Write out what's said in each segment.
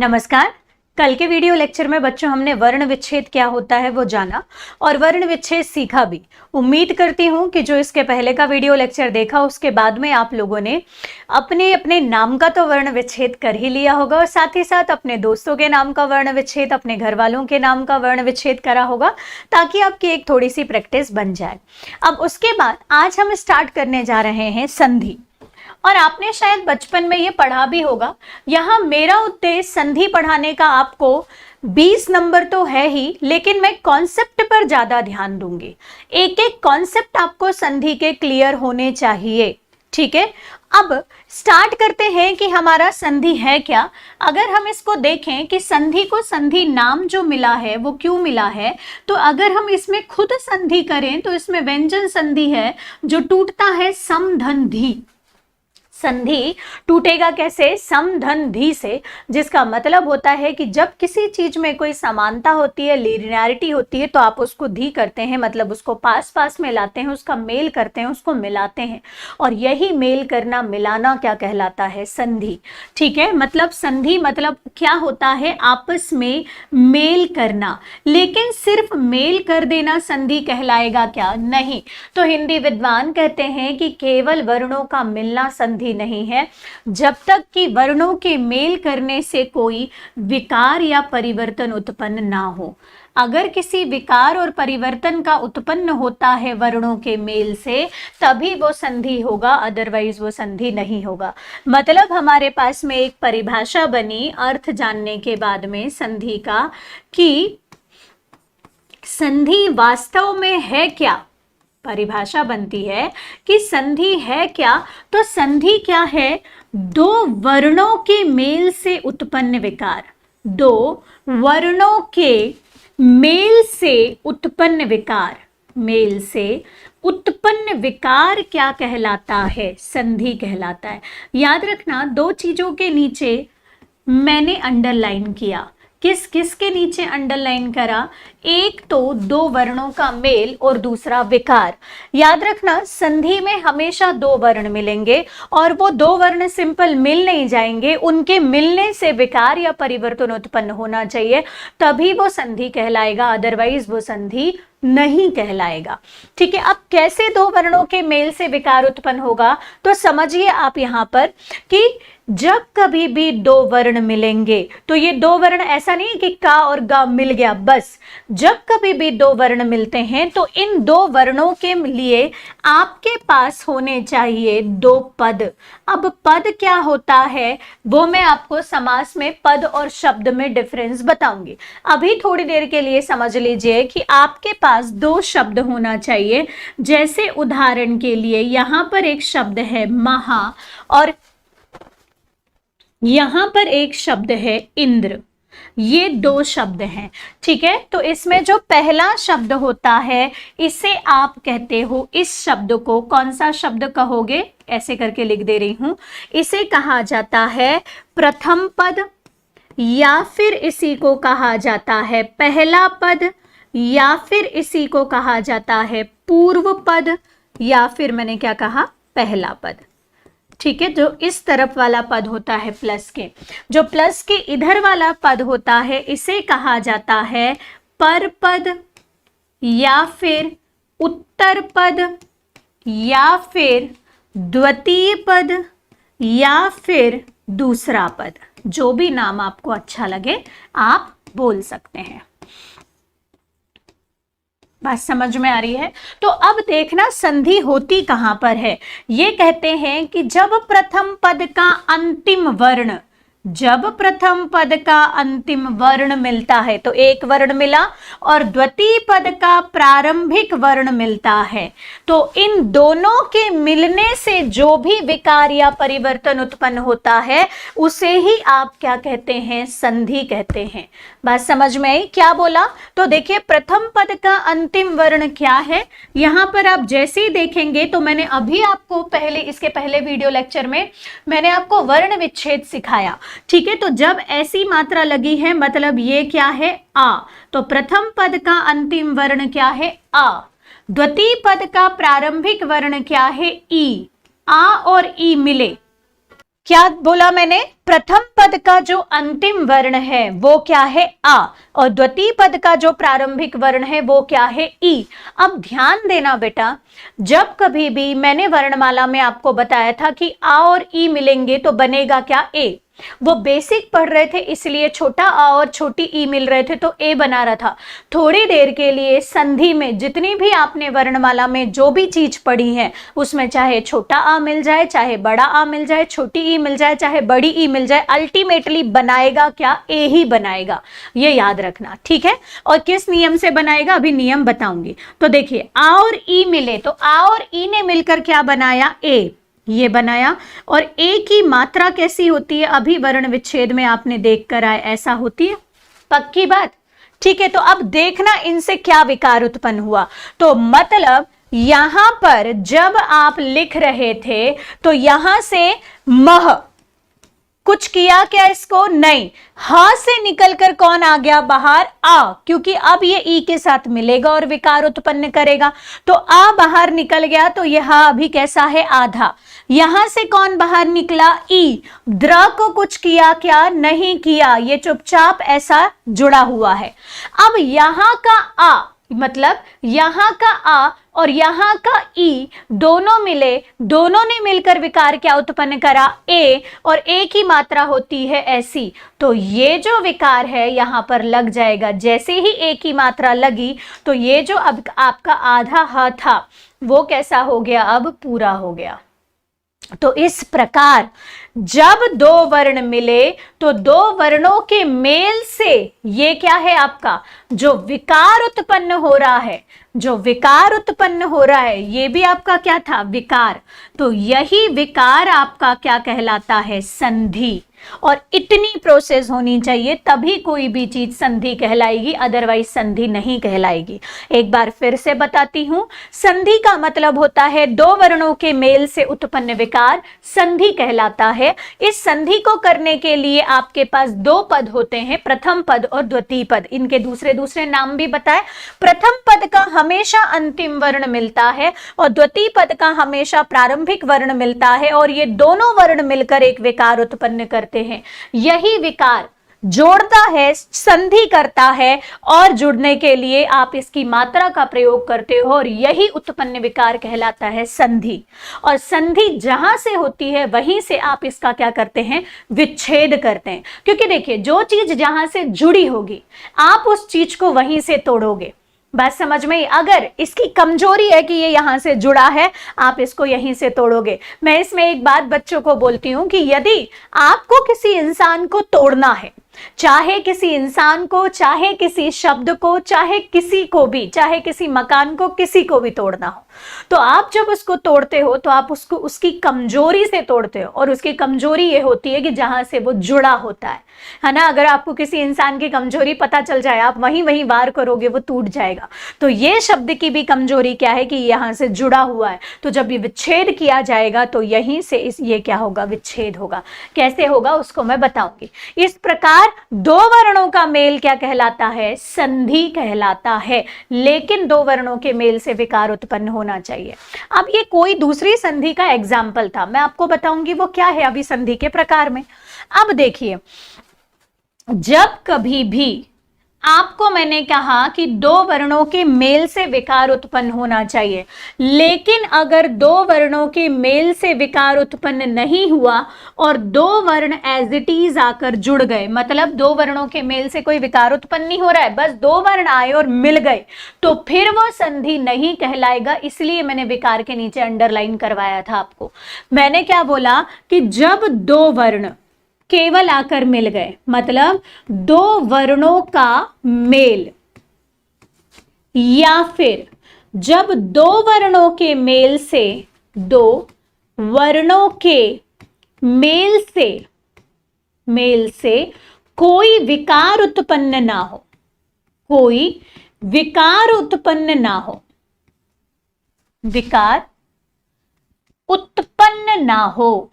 नमस्कार। कल के वीडियो लेक्चर में बच्चों हमने वर्ण विच्छेद क्या होता है वो जाना और वर्ण विच्छेद सीखा भी। उम्मीद करती हूँ कि जो इसके पहले का वीडियो लेक्चर देखा उसके बाद में आप लोगों ने अपने अपने नाम का तो वर्ण विच्छेद कर ही लिया होगा और साथ ही साथ अपने दोस्तों के नाम का वर्ण विच्छेद, अपने घर वालों के नाम का वर्ण विच्छेद करा होगा ताकि आपकी एक थोड़ी सी प्रैक्टिस बन जाए। अब उसके बाद आज हम स्टार्ट करने जा रहे हैं संधि। और आपने शायद बचपन में ये पढ़ा भी होगा। यहाँ मेरा उद्देश्य संधि पढ़ाने का आपको 20 नंबर तो है ही, लेकिन मैं कॉन्सेप्ट पर ज्यादा ध्यान दूंगी। एक एक कॉन्सेप्ट आपको संधि के क्लियर होने चाहिए, ठीक है। अब स्टार्ट करते हैं कि हमारा संधि है क्या। अगर हम इसको देखें कि संधि को संधि नाम जो मिला है वो क्यों मिला है, तो अगर हम इसमें खुद संधि करें तो इसमें व्यंजन संधि है जो टूटता है सम धन धी। संधि टूटेगा कैसे? सम धन धी से, जिसका मतलब होता है कि जब किसी चीज में कोई समानता होती है, लीनियरिटी होती है, तो आप उसको धी करते हैं, मतलब उसको पास पास में लाते हैं, उसका मेल करते हैं, उसको मिलाते हैं। और यही मेल करना, मिलाना क्या कहलाता है? संधि, ठीक है। मतलब संधि मतलब क्या होता है? आपस में मेल करना। लेकिन सिर्फ मेल कर देना संधि कहलाएगा क्या? नहीं। तो हिंदी विद्वान कहते हैं कि केवल वर्णों का मिलना संधि नहीं है, जब तक कि वर्णों के मेल करने से कोई विकार या परिवर्तन उत्पन्न ना हो। अगर किसी विकार और परिवर्तन का उत्पन्न होता है वर्णों के मेल से, तभी वो संधि होगा, अदरवाइज वो संधि नहीं होगा। मतलब हमारे पास में एक परिभाषा बनी अर्थ जानने के बाद में संधि का, कि संधि वास्तव में है क्या। परिभाषा बनती है कि संधि है क्या, तो संधि क्या है? दो वर्णों के मेल से उत्पन्न विकार। दो वर्णों के मेल से उत्पन्न विकार, मेल से उत्पन्न विकार क्या कहलाता है? संधि कहलाता है। याद रखना, दो चीजों के नीचे मैंने अंडरलाइन किया। किस किस के नीचे अंडरलाइन करा? एक तो दो वर्णों का मेल और दूसरा विकार। याद रखना, संधि में हमेशा दो वर्ण मिलेंगे और वो दो वर्ण सिंपल मिल नहीं जाएंगे, उनके मिलने से विकार या परिवर्तन उत्पन्न होना चाहिए, तभी वो संधि कहलाएगा, अदरवाइज वो संधि नहीं कहलाएगा, ठीक है। अब कैसे दो वर्णों के मेल से विकार उत्पन्न होगा, तो समझिए आप यहां पर कि जब कभी भी दो वर्ण मिलेंगे, तो ये दो वर्ण ऐसा नहीं कि का और गा मिल गया बस। जब कभी भी दो वर्ण मिलते हैं तो इन दो वर्णों के लिए आपके पास होने चाहिए दो पद। अब पद क्या होता है वो मैं आपको समास में पद और शब्द में डिफरेंस बताऊंगी। अभी थोड़ी देर के लिए समझ लीजिए कि आपके पास दो शब्द होना चाहिए। जैसे उदाहरण के लिए यहां पर एक शब्द है महा और यहां पर एक शब्द है इंद्र। ये दो शब्द हैं, ठीक है। तो इसमें जो पहला शब्द होता है इसे आप कहते हो, इस शब्द को कौन सा शब्द कहोगे? ऐसे करके लिख दे रही हूं। इसे कहा जाता है प्रथम पद, या फिर इसी को कहा जाता है पहला पद, या फिर इसी को कहा जाता है पूर्व पद, या फिर मैंने क्या कहा? पहला पद, ठीक है। जो इस तरफ वाला पद होता है प्लस के, जो प्लस के इधर वाला पद होता है इसे कहा जाता है पर पद, या फिर उत्तर पद, या फिर द्वितीय पद, या फिर दूसरा पद। जो भी नाम आपको अच्छा लगे आप बोल सकते हैं। बात समझ में आ रही है? तो अब देखना संधि होती कहां पर है। ये कहते हैं कि जब प्रथम पद का अंतिम वर्ण, जब प्रथम पद का अंतिम वर्ण मिलता है, तो एक वर्ण मिला, और द्वितीय पद का प्रारंभिक वर्ण मिलता है, तो इन दोनों के मिलने से जो भी विकार या परिवर्तन उत्पन्न होता है उसे ही आप क्या कहते हैं? संधि कहते हैं। बात समझ में आई? क्या बोला? तो देखिए, प्रथम पद का अंतिम वर्ण क्या है, यहां पर आप जैसे ही देखेंगे, तो मैंने अभी आपको पहले, इसके पहले वीडियो लेक्चर में मैंने आपको वर्ण विच्छेद सिखाया, ठीक है। तो जब ऐसी मात्रा लगी है मतलब ये क्या है? आ। तो प्रथम पद का अंतिम वर्ण क्या है? आ। द्वितीय पद का प्रारंभिक वर्ण क्या है? ई। आ और ई मिले, क्या बोला मैंने? प्रथम पद का जो अंतिम वर्ण है वो क्या है आ, और द्वितीय पद का जो प्रारंभिक वर्ण है वो क्या है ई। अब ध्यान देना बेटा, जब कभी भी मैंने वर्णमाला में आपको बताया था कि आ और ई मिलेंगे तो बनेगा क्या, ए। वो बेसिक पढ़ रहे थे इसलिए छोटा आ और छोटी ई मिल रहे थे तो ए बना रहा था। थोड़ी देर के लिए संधि में जितनी भी आपने वर्णमाला में जो भी चीज पढ़ी है उसमें चाहे छोटा आ मिल जाए, चाहे बड़ा आ मिल जाए, छोटी ई मिल जाए, चाहे बड़ी ई मिल जाए, अल्टीमेटली बनाएगा क्या, ए ही बनाएगा। ये याद रखना, ठीक है। और किस नियम से बनाएगा अभी नियम बताऊंगी। तो देखिए आ और ई मिले तो आ और ई ने मिलकर क्या बनाया, ए, ये बनाया। और ए की मात्रा कैसी होती है, अभी वर्ण विच्छेद में आपने देख कर आए, ऐसा होती है, पक्की बात, ठीक है। तो अब देखना इनसे क्या विकार उत्पन्न हुआ। तो मतलब यहां पर जब आप लिख रहे थे तो यहां से मह कुछ किया क्या इसको, नहीं, हा से निकलकर कौन आ गया बाहर, आ, क्योंकि अब ये ई के साथ मिलेगा और विकार उत्पन्न करेगा। तो आ बाहर निकल गया तो यह अभी कैसा है, आधा। यहां से कौन बाहर निकला, ई। द्र को कुछ किया क्या, नहीं किया, ये चुपचाप ऐसा जुड़ा हुआ है। अब यहां का आ मतलब यहां का आ और यहां का ई दोनों मिले, दोनों ने मिलकर विकार क्या उत्पन्न करा, ए, और ए की मात्रा होती है ऐसी। तो ये जो विकार है यहां पर लग जाएगा। जैसे ही ए की मात्रा लगी तो ये जो अब आपका आधा ह था वो कैसा हो गया, अब पूरा हो गया। तो इस प्रकार जब दो वर्ण मिले तो दो वर्णों के मेल से ये क्या है, आपका जो विकार उत्पन्न हो रहा है, जो विकार उत्पन्न हो रहा है ये भी आपका क्या था, विकार। तो यही विकार आपका क्या कहलाता है, संधि। और इतनी प्रोसेस होनी चाहिए तभी कोई भी चीज संधि कहलाएगी, अदरवाइज संधि नहीं कहलाएगी। एक बार फिर से बताती हूं, संधि का मतलब होता है दो वर्णों के मेल से उत्पन्न विकार संधि कहलाता है। इस संधि को करने के लिए आपके पास दो पद होते हैं, प्रथम पद और द्वितीय पद। इनके दूसरे दूसरे नाम भी बताए। प्रथम पद का हमेशा अंतिम वर्ण मिलता है और द्वितीय पद का हमेशा प्रारंभिक वर्ण मिलता है, और ये दोनों वर्ण मिलकर एक विकार उत्पन्न करते हैं। यही विकार जोड़ता है, संधि करता है, और जुड़ने के लिए आप इसकी मात्रा का प्रयोग करते हो, और यही उत्पन्न विकार कहलाता है संधि। और संधि जहां से होती है वहीं से आप इसका क्या करते हैं, विच्छेद करते हैं। क्योंकि देखिए जो चीज जहां से जुड़ी होगी आप उस चीज को वहीं से तोड़ोगे। बात समझ में? अगर इसकी कमजोरी है कि ये यहां से जुड़ा है, आप इसको यहीं से तोड़ोगे। मैं इसमें एक बात बच्चों को बोलती हूं कि यदि आपको किसी इंसान को तोड़ना है, चाहे किसी इंसान को, चाहे किसी शब्द को, चाहे किसी को भी, चाहे किसी मकान को, किसी को भी तोड़ना हो, तो आप जब उसको तोड़ते हो तो आप उसको उसकी कमजोरी से तोड़ते हो। और उसकी कमजोरी ये होती है कि जहां से वो जुड़ा होता है ना। अगर आपको किसी इंसान की कमजोरी पता चल जाए, आप वहीं वहीं वार करोगे, वो टूट जाएगा। तो ये शब्द की भी कमजोरी क्या है कि यहां से जुड़ा हुआ है। तो जब ये विच्छेद किया जाएगा तो यहीं से ये क्या होगा, विच्छेद होगा। कैसे होगा उसको मैं बताऊंगी। इस प्रकार दो वर्णों का मेल क्या कहलाता है, संधि कहलाता है। लेकिन दो वर्णों के मेल से विकार उत्पन्न होना चाहिए। अब ये कोई दूसरी संधि का एग्जाम्पल था, मैं आपको बताऊंगी वो क्या है अभी संधि के प्रकार में। अब देखिए, जब कभी भी आपको मैंने कहा कि दो वर्णों के मेल से विकार उत्पन्न होना चाहिए, लेकिन अगर दो वर्णों के मेल से विकार उत्पन्न नहीं हुआ और दो वर्ण एज इट इज आकर जुड़ गए, मतलब दो वर्णों के मेल से कोई विकार उत्पन्न नहीं हो रहा है, बस दो वर्ण आए और मिल गए, तो फिर वो संधि नहीं कहलाएगा। इसलिए मैंने विकार के नीचे अंडरलाइन करवाया था आपको। मैंने क्या बोला कि जब दो वर्ण केवल आकर मिल गए, मतलब दो वर्णों का मेल, या फिर जब दो वर्णों के मेल से, दो वर्णों के मेल से कोई विकार उत्पन्न ना हो, कोई विकार उत्पन्न ना हो, विकार उत्पन्न ना हो,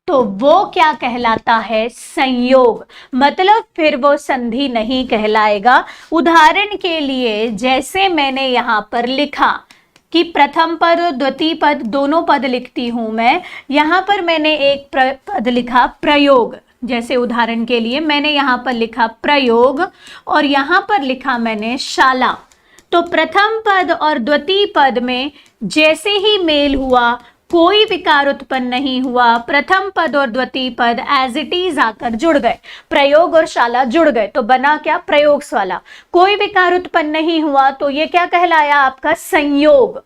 तो वो क्या कहलाता है, संयोग। मतलब फिर वो संधि नहीं कहलाएगा। उदाहरण के लिए जैसे मैंने यहां पर लिखा कि प्रथम पद और द्वितीय पद दोनों पद लिखती हूं मैं। यहां पर मैंने एक पद लिखा प्रयोग, जैसे उदाहरण के लिए मैंने यहां पर लिखा प्रयोग और यहां पर लिखा मैंने शाला। तो प्रथम पद और द्वितीय पद में जैसे ही मेल हुआ, कोई विकार उत्पन्न नहीं हुआ, प्रथम पद और द्वितीय पद एज इट इज आकर जुड़ गए, प्रयोग और शाला जुड़ गए, तो बना क्या? प्रयोगशाला। कोई विकार उत्पन्न नहीं हुआ तो ये क्या कहलाया? आपका संयोग,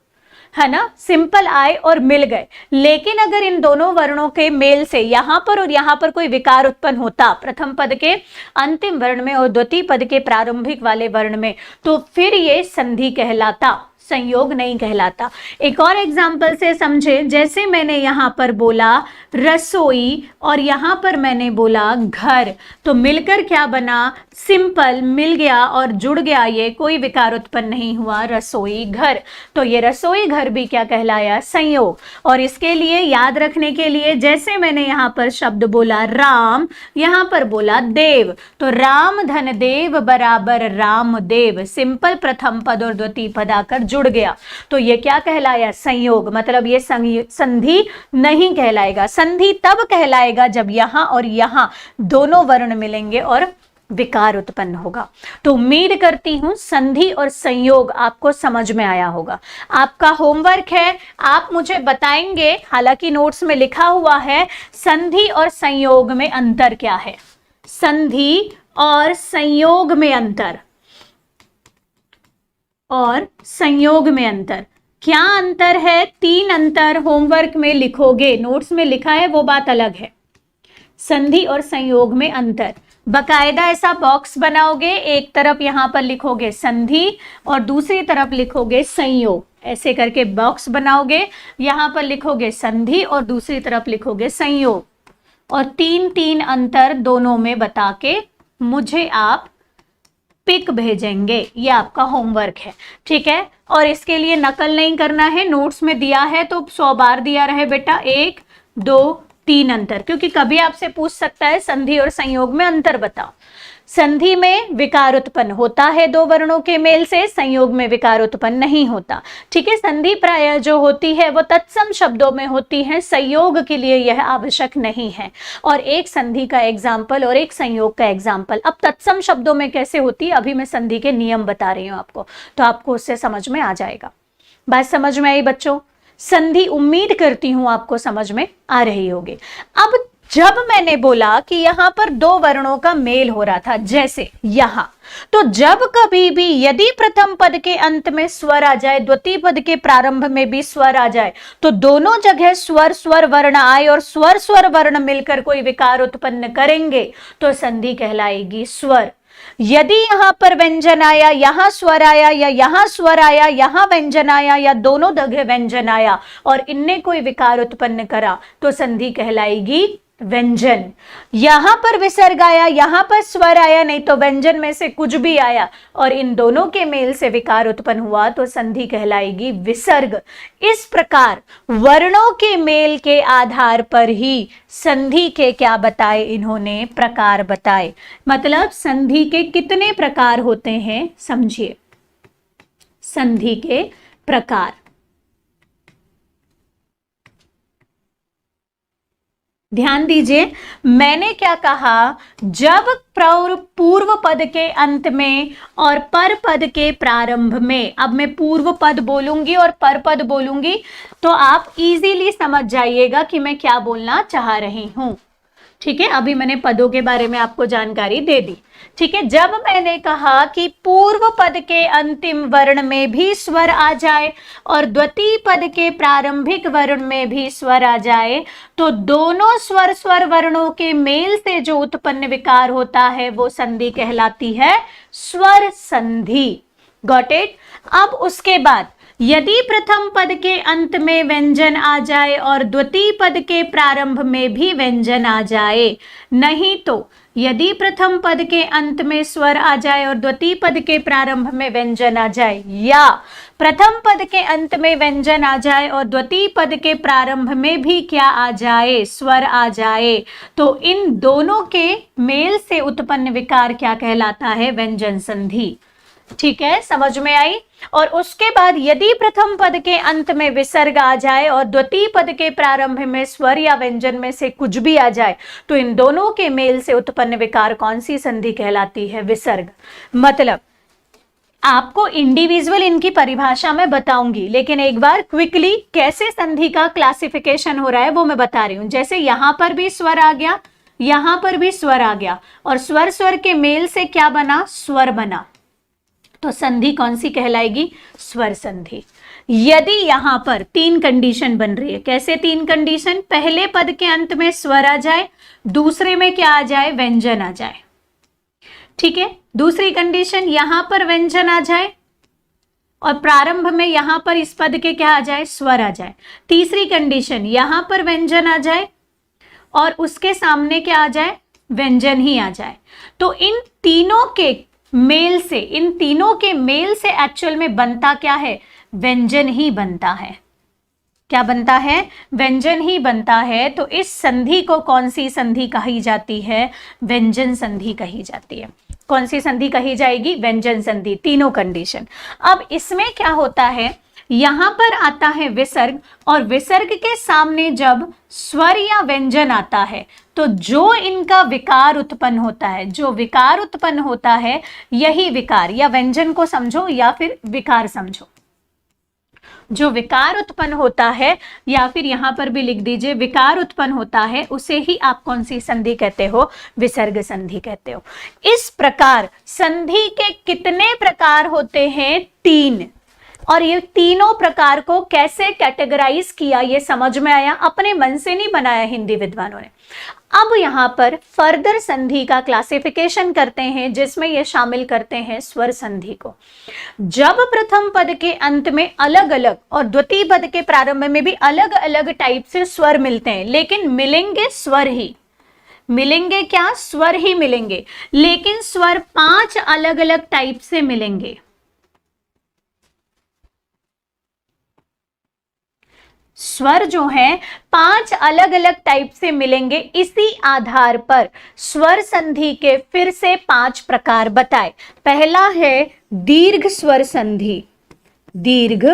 है ना? सिंपल आए और मिल गए। लेकिन अगर इन दोनों वर्णों के मेल से यहां पर और यहां पर कोई विकार उत्पन्न होता, प्रथम पद के अंतिम वर्ण में और द्वितीय पद के प्रारंभिक वाले वर्ण में, तो फिर ये संधि कहलाता, संयोग नहीं कहलाता। एक और एग्जाम्पल से समझे, जैसे मैंने यहां पर बोला रसोई और यहां पर मैंने बोला घर, तो मिलकर क्या बना? सिंपल मिल गया और जुड़ गया, ये कोई विकार उत्पन्न नहीं हुआ, रसोई घर। तो ये रसोई घर भी क्या कहलाया? संयोग। और इसके लिए याद रखने के लिए, जैसे मैंने यहां पर शब्द बोला राम, यहां पर बोला देव, तो राम धन देव बराबर राम देव, सिंपल प्रथम पद और द्वितीय पद आकर जुड़ गया, तो ये क्या कहलाया? संयोग। मतलब ये संधि नहीं कहलाएगा। संधि तब कहलाएगा जब यहां और यहां दोनों वर्ण मिलेंगे और विकार उत्पन्न होगा। तो उम्मीद करती हूं संधि और संयोग आपको समझ में आया होगा। आपका होमवर्क है, आप मुझे बताएंगे, हालांकि नोट्स में लिखा हुआ है, संधि और संयोग में अंतर क्या है। संधि और संयोग में अंतर, और संयोग में अंतर क्या अंतर है? 3 अंतर होमवर्क में लिखोगे, नोट्स में लिखा है वो बात अलग है। संधि और संयोग में अंतर, बकायदा ऐसा बॉक्स बनाओगे, एक तरफ यहां पर लिखोगे संधि और दूसरी तरफ लिखोगे संयोग, ऐसे करके बॉक्स बनाओगे, यहां पर लिखोगे संधि और दूसरी तरफ लिखोगे संयोग, और 3-3 अंतर दोनों में बता के मुझे आप पिक भेजेंगे। ये आपका होमवर्क है, ठीक है? और इसके लिए नकल नहीं करना है, नोट्स में दिया है तो 100 बार दिया रहे बेटा, 1 2 3 अंतर, क्योंकि कभी आपसे पूछ सकता है संधि और संयोग में अंतर बताओ। संधि में विकार उत्पन्न होता है दो वर्णों के मेल से, संयोग में विकार उत्पन्न नहीं होता, ठीक है? संधि प्रायः जो होती है वो तत्सम शब्दों में होती है, संयोग के लिए यह आवश्यक नहीं है। और एक संधि का एग्जाम्पल और एक संयोग का एग्जाम्पल। अब तत्सम शब्दों में कैसे होती है, अभी मैं संधि के नियम बता रही हूं आपको, तो आपको उससे समझ में आ जाएगा। बात समझ में आई बच्चों? संधि उम्मीद करती हूं आपको समझ में आ रही होगी। अब जब मैंने बोला कि यहां पर दो वर्णों का मेल हो रहा था, जैसे यहां, तो जब कभी भी यदि प्रथम पद के अंत में स्वर आ जाए, द्वितीय पद के प्रारंभ में भी स्वर आ जाए, तो दोनों जगह स्वर स्वर वर्ण आए और स्वर स्वर वर्ण मिलकर कोई विकार उत्पन्न करेंगे तो संधि कहलाएगी स्वर। यदि यहां पर व्यंजन आया, यहां स्वर आया, या यहां स्वर आया, यहां व्यंजन आया, या दोनों जगह व्यंजन आया और इनने कोई विकार उत्पन्न करा तो संधि कहलाएगी व्यंजन। यहां पर विसर्ग आया, यहां पर स्वर आया, नहीं तो व्यंजन में से कुछ भी आया और इन दोनों के मेल से विकार उत्पन्न हुआ तो संधि कहलाएगी विसर्ग। इस प्रकार वर्णों के मेल के आधार पर ही संधि के क्या बताए इन्होंने? प्रकार बताए। मतलब संधि के कितने प्रकार होते हैं समझिए। संधि के प्रकार, ध्यान दीजिए, मैंने क्या कहा? जब पूर्व पद के अंत में और पर पद के प्रारंभ में, अब मैं पूर्व पद बोलूंगी और पर पद बोलूंगी तो आप इजीली समझ जाइएगा कि मैं क्या बोलना चाह रही हूं, ठीक है? अभी मैंने पदों के बारे में आपको जानकारी दे दी, ठीक है? जब मैंने कहा कि पूर्व पद के अंतिम वर्ण में भी स्वर आ जाए और द्वितीय पद के प्रारंभिक वर्ण में भी स्वर आ जाए, तो दोनों स्वर स्वर वर्णों के मेल से जो उत्पन्न विकार होता है वो संधि कहलाती है स्वर संधि। Got it? अब उसके बाद यदि प्रथम पद के अंत में व्यंजन आ जाए और द्वितीय पद के प्रारंभ में भी व्यंजन आ जाए, नहीं तो यदि प्रथम पद के अंत में स्वर आ जाए और द्वितीय पद के प्रारंभ में व्यंजन आ जाए, या प्रथम पद के अंत में व्यंजन आ जाए और द्वितीय पद के प्रारंभ में भी क्या आ जाए? स्वर आ जाए, तो इन दोनों के मेल से उत्पन्न विकार क्या कहलाता है? व्यंजन संधि। ठीक है, समझ में आई। और उसके बाद यदि प्रथम पद के अंत में विसर्ग आ जाए और द्वितीय पद के प्रारंभ में स्वर या व्यंजन में से कुछ भी आ जाए तो इन दोनों के मेल से उत्पन्न विकार कौन सी संधि कहलाती है? विसर्ग। मतलब आपको इंडिविजुअल इनकी परिभाषा में बताऊंगी, लेकिन एक बार क्विकली कैसे संधि का क्लासिफिकेशन हो रहा है वो मैं बता रही हूं। जैसे यहां पर भी स्वर आ गया, यहां पर भी स्वर आ गया, और स्वर स्वर के मेल से क्या बना? स्वर बना। तो संधि कौन सी कहलाएगी? स्वर संधि। यदि यहां पर तीन कंडीशन बन रही है, कैसे तीन कंडीशन? पहले पद के अंत में स्वर आ जाए, दूसरे में क्या आ जाए? व्यंजन आ जाए। ठीक है, दूसरी कंडीशन यहां पर व्यंजन आ जाए और प्रारंभ में यहां पर इस पद के क्या आ जाए? स्वर आ जाए। तीसरी कंडीशन यहां पर व्यंजन आ जाए और उसके सामने क्या आ जाए? व्यंजन ही आ जाए। तो इन तीनों के मेल से, इन तीनों के मेल से एक्चुअल में बनता क्या है? व्यंजन ही बनता है। क्या बनता है? व्यंजन ही बनता है। तो इस संधि को कौन सी संधि कही जाती है? व्यंजन संधि कही जाती है। कौन सी संधि कही जाएगी? व्यंजन संधि। तीनों कंडीशन। अब इसमें क्या होता है, यहां पर आता है विसर्ग, और विसर्ग के सामने जब स्वर या व्यंजन आता है तो जो इनका विकार उत्पन्न होता है, जो विकार उत्पन्न होता है, यही विकार, या व्यंजन को समझो या फिर विकार समझो, जो विकार उत्पन्न होता है, या फिर यहां पर भी लिख दीजिए विकार उत्पन्न होता है, उसे ही आप कौन सी संधि कहते हो? विसर्ग संधि कहते हो। इस प्रकार संधि के कितने प्रकार होते हैं? तीन। और ये तीनों प्रकार को कैसे कैटेगराइज किया ये समझ में आया, अपने मन से नहीं बनाया हिंदी विद्वानों ने। अब यहां पर फर्दर संधि का क्लासिफिकेशन करते हैं, जिसमें ये शामिल करते हैं स्वर संधि को। जब प्रथम पद के अंत में अलग अलग और द्वितीय पद के प्रारंभ में भी अलग अलग टाइप से स्वर मिलते हैं, लेकिन मिलेंगे स्वर ही, मिलेंगे क्या? स्वर ही मिलेंगे, लेकिन स्वर 5 अलग अलग टाइप से मिलेंगे। स्वर जो है 5 अलग अलग टाइप से मिलेंगे। इसी आधार पर स्वर संधि के फिर से 5 प्रकार बताए। पहला है दीर्घ स्वर संधि, दीर्घ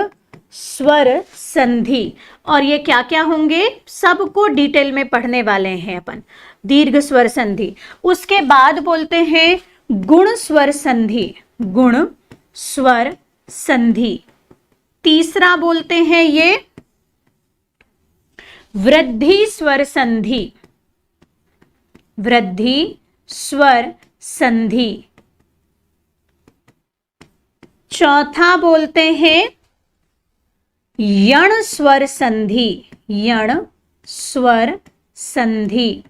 स्वर संधि। और ये क्या क्या होंगे सबको डिटेल में पढ़ने वाले हैं अपन। दीर्घ स्वर संधि। उसके बाद बोलते हैं गुण स्वर संधि, गुण स्वर संधि। तीसरा बोलते हैं ये वृद्धि स्वर संधि, वृद्धि स्वर संधि। चौथा बोलते हैं यण स्वर संधि, यण स्वर संधि।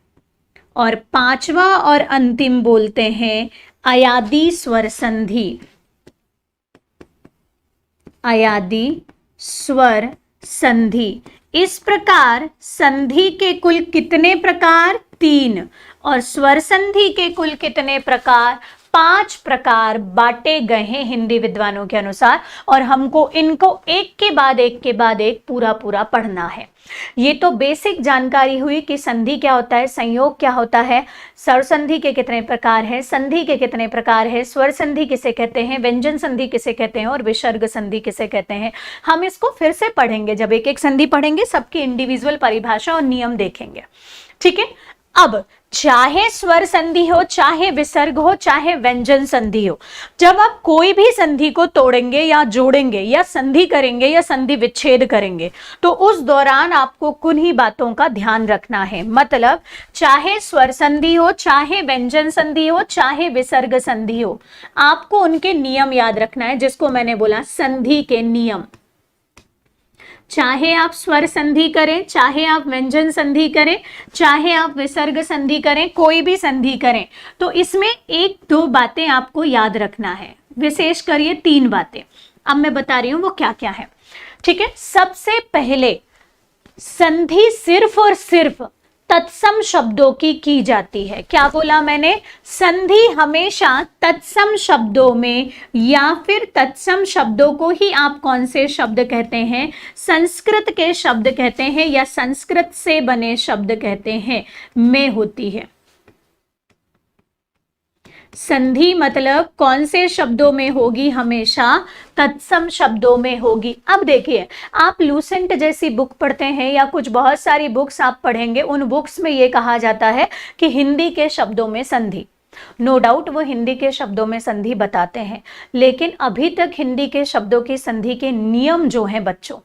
और पांचवा और अंतिम बोलते हैं अयादी स्वर संधि, अयादी स्वर संधि। इस प्रकार संधि के कुल कितने प्रकार? 3। और स्वर संधि के कुल कितने प्रकार? 5 प्रकार बांटे गए हैं हिंदी विद्वानों के अनुसार, और हमको इनको एक के बाद एक पूरा पूरा पढ़ना है। ये तो बेसिक जानकारी हुई कि संधि क्या होता है, संयोग क्या होता है, स्वर संधि के कितने प्रकार है, संधि के कितने प्रकार है, स्वर संधि किसे कहते हैं, व्यंजन संधि किसे कहते हैं, और विसर्ग संधि किसे कहते हैं। हम इसको फिर से पढ़ेंगे, जब एक एक संधि पढ़ेंगे सबकी इंडिविजुअल परिभाषा और नियम देखेंगे। ठीक है। अब चाहे स्वर संधि हो, चाहे विसर्ग हो, चाहे व्यंजन संधि हो, जब आप कोई भी संधि को तोड़ेंगे या जोड़ेंगे या संधि करेंगे या संधि विच्छेद करेंगे, तो उस दौरान आपको किन्हीं बातों का ध्यान रखना है। मतलब चाहे स्वर संधि हो, चाहे व्यंजन संधि हो, चाहे विसर्ग संधि हो, आपको उनके नियम याद रखना है, जिसको मैंने बोला संधि के नियम। चाहे आप स्वर संधि करें, चाहे आप व्यंजन संधि करें, चाहे आप विसर्ग संधि करें, कोई भी संधि करें, तो इसमें 1-2 बातें आपको याद रखना है। विशेष कर ये 3 बातें अब मैं बता रही हूं, वो क्या क्या है। ठीक है। सबसे पहले संधि सिर्फ और सिर्फ तत्सम शब्दों की जाती है। क्या बोला मैंने? संधि हमेशा तत्सम शब्दों में, या फिर तत्सम शब्दों को ही आप कौन से शब्द कहते हैं? संस्कृत के शब्द कहते हैं, या संस्कृत से बने शब्द कहते हैं, में होती है। संधि मतलब कौन से शब्दों में होगी? हमेशा तत्सम शब्दों में होगी। अब देखिए, आप लूसेंट जैसी बुक पढ़ते हैं या कुछ बहुत सारी बुक्स आप पढ़ेंगे, उन बुक्स में ये कहा जाता है कि हिंदी के शब्दों में संधि, नो डाउट वो हिंदी के शब्दों में संधि बताते हैं, लेकिन अभी तक हिंदी के शब्दों की संधि के नियम जो हैं बच्चों,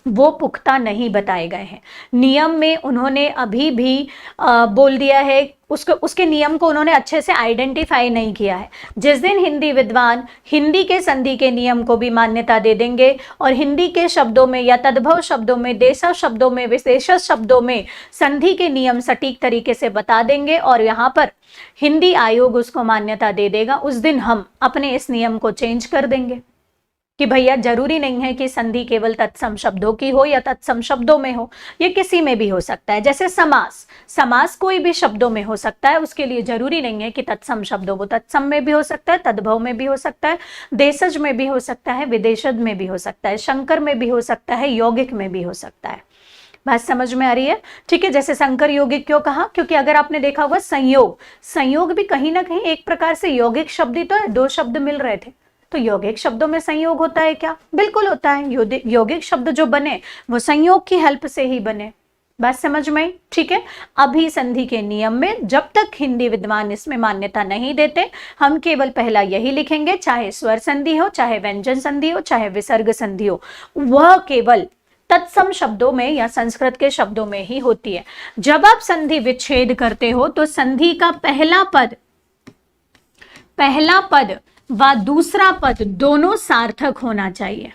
वो पुख्ता नहीं बताए गए हैं। नियम में उन्होंने अभी भी बोल दिया है, उसके नियम को उन्होंने अच्छे से आइडेंटिफाई नहीं किया है। जिस दिन हिंदी विद्वान हिंदी के संधि के नियम को भी मान्यता दे देंगे और हिंदी के शब्दों में या तद्भव शब्दों में, देशज शब्दों में, विशेषज शब्दों में संधि के नियम सटीक तरीके से बता देंगे और यहाँ पर हिंदी आयोग उसको मान्यता दे देगा, उस दिन हम अपने इस नियम को चेंज कर देंगे कि भैया जरूरी नहीं है कि संधि केवल तत्सम शब्दों की हो या तत्सम शब्दों में हो, ये किसी में भी हो सकता है। जैसे समास, समास कोई भी शब्दों में हो सकता है, उसके लिए जरूरी नहीं है कि तत्सम शब्द हो, वो तत्सम में भी हो सकता है, तद्भव में भी हो सकता है, देशज में भी हो सकता है, विदेशज में भी हो सकता है, शंकर में भी हो सकता है, यौगिक में भी हो सकता है। बात समझ में आ रही है? ठीक है। जैसे संकर यौगिक क्यों कहा? क्योंकि अगर आपने देखा होगा संयोग, संयोग भी कहीं ना कहीं एक प्रकार से यौगिक शब्द ही तो है, दो शब्द मिल रहे थे, तो यौगिक शब्दों में संयोग होता है क्या? बिल्कुल होता है। यौगिक शब्द जो बने वो संयोग की हेल्प से ही बने। बात समझ में? ठीक है। अभी संधि के नियम में जब तक हिंदी विद्वान इसमें मान्यता नहीं देते, हम केवल पहला यही लिखेंगे, चाहे स्वर संधि हो, चाहे व्यंजन संधि हो, चाहे विसर्ग संधि हो, वह केवल तत्सम शब्दों में या संस्कृत के शब्दों में ही होती है। जब आप संधि विच्छेद करते हो तो संधि का पहला पद व दूसरा पद दोनों सार्थक होना चाहिए।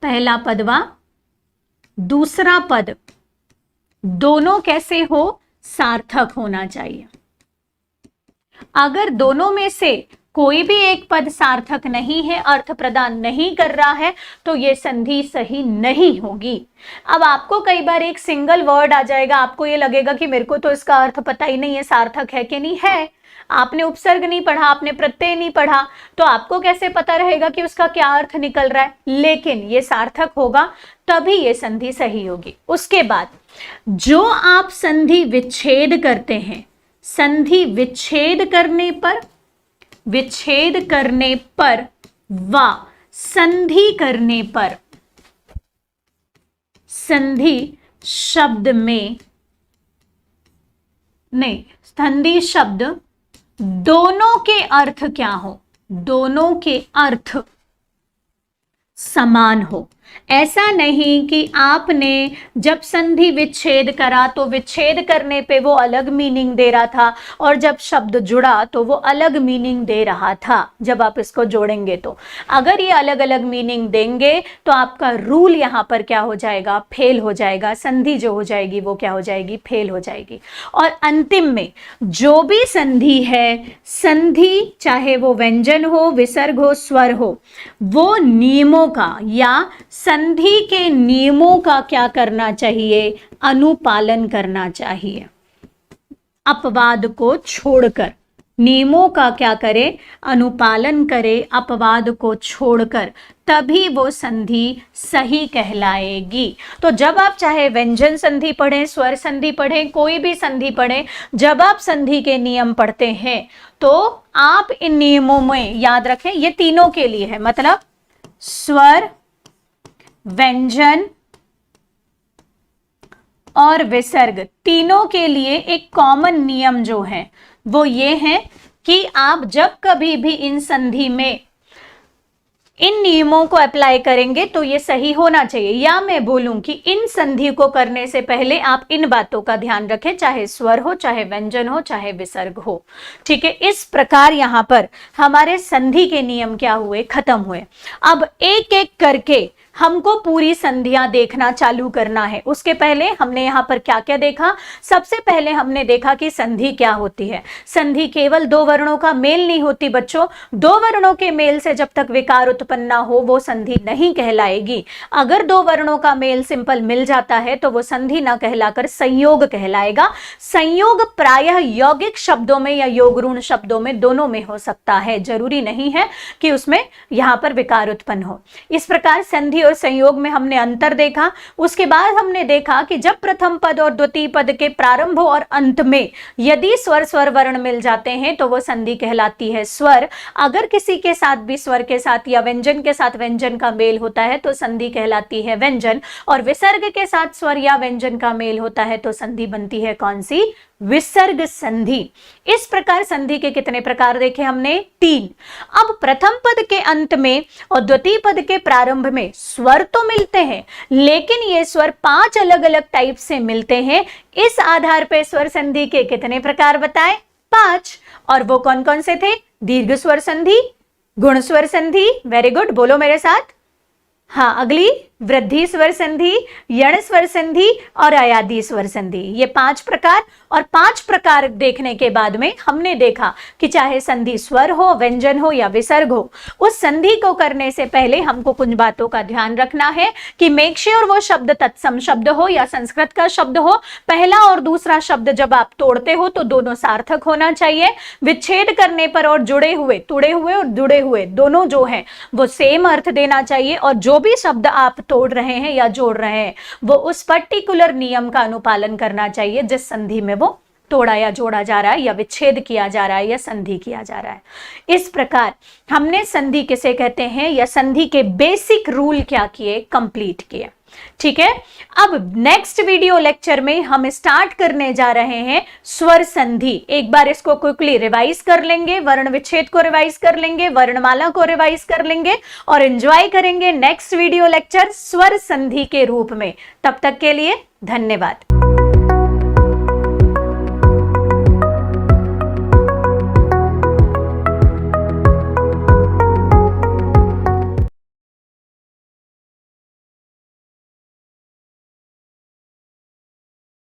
पहला पद व दूसरा पद दोनों कैसे हो? सार्थक होना चाहिए। अगर दोनों में से कोई भी एक पद सार्थक नहीं है, अर्थ प्रदान नहीं कर रहा है, तो ये संधि सही नहीं होगी। अब आपको कई बार एक सिंगल वर्ड आ जाएगा, आपको ये लगेगा कि मेरे को तो इसका अर्थ पता ही नहीं है, सार्थक है कि नहीं है। आपने उपसर्ग नहीं पढ़ा, आपने प्रत्यय नहीं पढ़ा, तो आपको कैसे पता रहेगा कि उसका क्या अर्थ निकल रहा है? लेकिन ये सार्थक होगा तभी ये संधि सही होगी। उसके बाद जो आप संधि विच्छेद करते हैं, संधि विच्छेद करने पर व संधि करने पर, संधि शब्द में नहीं, संधि शब्द दोनों के अर्थ क्या हो? दोनों के अर्थ समान हो। ऐसा नहीं कि आपने जब संधि विच्छेद करा तो विच्छेद करने पे वो अलग मीनिंग दे रहा था और जब शब्द जुड़ा तो वो अलग मीनिंग दे रहा था। जब आप इसको जोड़ेंगे तो अगर ये अलग अलग मीनिंग देंगे तो आपका रूल यहाँ पर क्या हो जाएगा? फेल हो जाएगा। संधि जो हो जाएगी वो क्या हो जाएगी? फेल हो जाएगी। और अंतिम में जो भी संधि है, संधि चाहे वो व्यंजन हो, विसर्ग हो, स्वर हो, वो नियमों का या संधि के नियमों का क्या करना चाहिए? अनुपालन करना चाहिए। अपवाद को छोड़कर, नियमों का क्या करे? अनुपालन करे, अपवाद को छोड़कर, तभी वो संधि सही कहलाएगी। तो जब आप चाहे व्यंजन संधि पढ़ें, स्वर संधि पढ़ें, कोई भी संधि पढ़ें, जब आप संधि के नियम पढ़ते हैं तो आप इन नियमों में याद रखें, ये तीनों के लिए है, मतलब स्वर, व्यंजन और विसर्ग, तीनों के लिए एक कॉमन नियम जो है वो ये है कि आप जब कभी भी इन संधि में इन नियमों को अप्लाई करेंगे तो ये सही होना चाहिए। या मैं बोलूं कि इन संधि को करने से पहले आप इन बातों का ध्यान रखें, चाहे स्वर हो, चाहे व्यंजन हो, चाहे विसर्ग हो। ठीक है। इस प्रकार यहां पर हमारे संधि के नियम क्या हुए? खत्म हुए। अब एक एक करके हमको पूरी संधियां देखना चालू करना है। उसके पहले हमने यहाँ पर क्या क्या देखा? सबसे पहले हमने देखा कि संधि क्या होती है। संधि केवल दो वर्णों का मेल नहीं होती बच्चों। दो वर्णों के मेल से जब तक विकार उत्पन्न ना हो वो संधि नहीं कहलाएगी। अगर दो वर्णों का मेल सिंपल मिल जाता है तो वो संधि ना कहलाकर संयोग कहलाएगा। संयोग प्रायः यौगिक शब्दों में या योगऋण शब्दों में, दोनों में हो सकता है, जरूरी नहीं है कि उसमें यहाँ पर विकार उत्पन्न हो। इस प्रकार संधि और संयोग में हमने अंतर देखा। उसके बाद हमने देखा कि जब प्रथम पद और द्वितीय पद के प्रारंभ और अंत में यदि स्वर स्वर वर्ण मिल जाते हैं तो वो संधि कहलाती है स्वर। अगर किसी के साथ भी स्वर के साथ या व्यंजन के साथ व्यंजन का मेल होता है तो संधि कहलाती है व्यंजन, और विसर्ग के साथ स्वर या व्यंजन का मेल होता है तो संधि बनती है कौन सी? विसर्ग संधि। इस प्रकार संधि के कितने प्रकार देखे हमने? 3। अब प्रथम पद के अंत में और द्वितीय पद के प्रारंभ में स्वर तो मिलते हैं, लेकिन ये स्वर 5 अलग अलग टाइप से मिलते हैं। इस आधार पर स्वर संधि के कितने प्रकार बताए? 5। और वो कौन कौन से थे? दीर्घ स्वर संधि, गुण स्वर संधि, वेरी गुड, बोलो मेरे साथ। हाँ, अगली वृद्धि स्वर संधि, यण स्वर संधि और अयादी स्वर संधि। ये 5 प्रकार, और 5 प्रकार देखने के बाद में हमने देखा कि चाहे संधि स्वर हो, व्यंजन हो या विसर्ग हो, उस संधि को करने से पहले हमको कुछ बातों का ध्यान रखना है कि मेक श्योर वो शब्द तत्सम शब्द हो या संस्कृत का शब्द हो। पहला और दूसरा शब्द जब आप तोड़ते हो तो दोनों सार्थक होना चाहिए। विच्छेद करने पर और जुड़े हुए, तुड़े हुए और जुड़े हुए दोनों जो है वो सेम अर्थ देना चाहिए, और जो भी शब्द आप तोड़ रहे हैं या जोड़ रहे हैं वो उस पर्टिकुलर नियम का अनुपालन करना चाहिए जिस संधि में वो तोड़ा या जोड़ा जा रहा है या विच्छेद किया जा रहा है या संधि किया जा रहा है। इस प्रकार हमने संधि किसे कहते हैं या संधि के बेसिक रूल क्या किए, कंप्लीट किए। ठीक है, अब नेक्स्ट वीडियो लेक्चर में हम स्टार्ट करने जा रहे हैं स्वर संधि। एक बार इसको क्विकली रिवाइज कर लेंगे, वर्ण विच्छेद को रिवाइज कर लेंगे, वर्णमाला को रिवाइज कर लेंगे और एंजॉय करेंगे नेक्स्ट वीडियो लेक्चर स्वर संधि के रूप में। तब तक के लिए धन्यवाद।